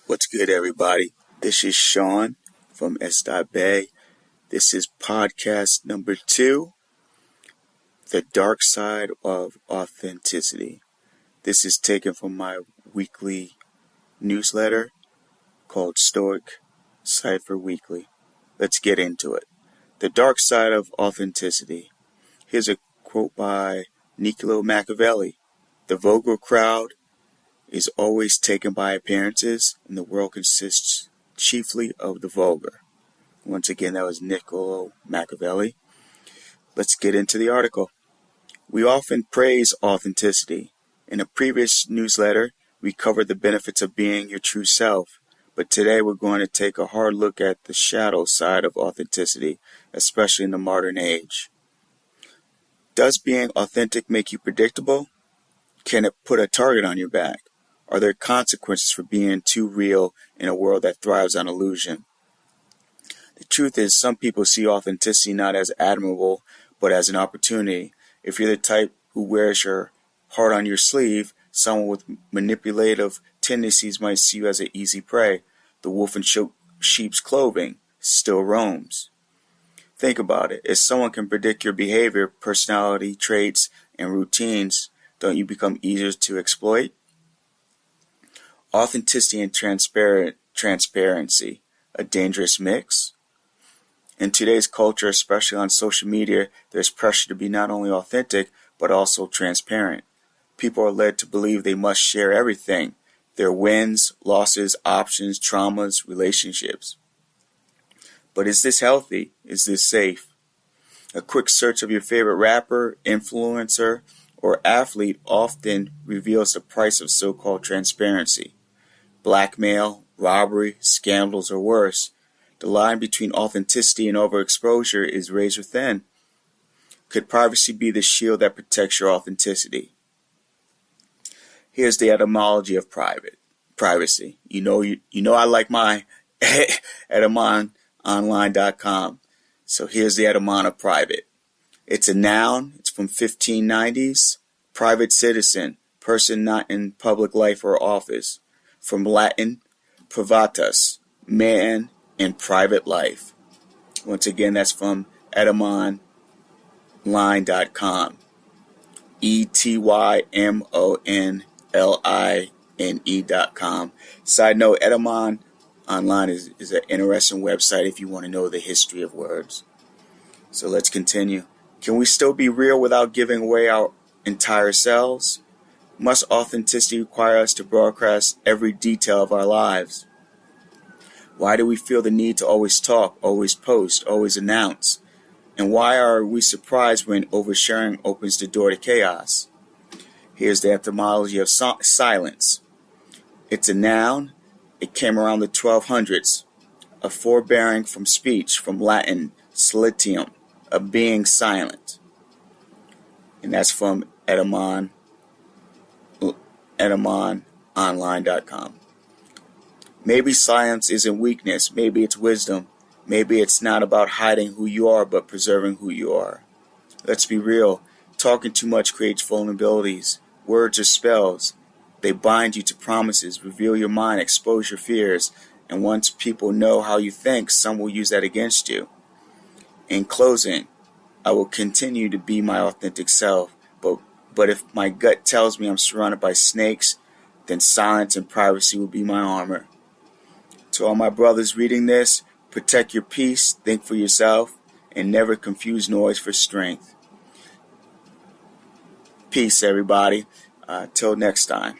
What's good, everybody? This is Sean from S.Bay. This is podcast number 2, The Dark Side of Authenticity. This is taken from my weekly newsletter called Stoic, Cypher Weekly. Let's get into it. The Dark Side of Authenticity. Here's a quote by Niccolo Machiavelli. The vulgar crowd is always taken by appearances, and the world consists chiefly of the vulgar. Once again, that was Niccolo Machiavelli. Let's get into the article. We often praise authenticity. In a previous newsletter, we covered the benefits of being your true self, but today we're going to take a hard look at the shadow side of authenticity, especially in the modern age. Does being authentic make you predictable? Can it put a target on your back? Are there consequences for being too real in a world that thrives on illusion? The truth is, some people see authenticity not as admirable, but as an opportunity. If you're the type who wears your heart on your sleeve, someone with manipulative tendencies might see you as an easy prey. The wolf in sheep's clothing still roams. Think about it. If someone can predict your behavior, personality, traits, and routines, don't you become easier to exploit? Authenticity and transparency, a dangerous mix? In today's culture, especially on social media, there's pressure to be not only authentic, but also transparent. People are led to believe they must share everything, their wins, losses, options, traumas, relationships. But is this healthy? Is this safe? A quick search of your favorite rapper, influencer, or athlete often reveals the price of so-called transparency. Blackmail, robbery, scandals, or worse. The line between authenticity and overexposure is razor thin. Could privacy be the shield that protects your authenticity? Here's the etymology of privacy. You know I like my etymononline.com. So here's the etymon of private. It's a noun. It's from 1590s. Private citizen, person not in public life or office. From Latin, privatus, man in private life. Once again, that's from etymonline.com. etymonline.com. Side note, Etymon Online is an interesting website if you want to know the history of words. So let's continue. Can we still be real without giving away our entire selves? Must authenticity require us to broadcast every detail of our lives? Why do we feel the need to always talk, always post, always announce? And why are we surprised when oversharing opens the door to chaos? Here's the etymology of silence. It's a noun. It came around the 1200s. A forbearing from speech, from Latin, silentium, of being silent. And that's from etymononline.com. Maybe silence isn't weakness. Maybe it's wisdom. Maybe it's not about hiding who you are, but preserving who you are. Let's be real. Talking too much creates vulnerabilities. Words are spells. They bind you to promises, reveal your mind, expose your fears. And once people know how you think, some will use that against you. In closing, I will continue to be my authentic self. But if my gut tells me I'm surrounded by snakes, then silence and privacy will be my armor. To all my brothers reading this, protect your peace, think for yourself, and never confuse noise for strength. Peace, everybody. Till next time.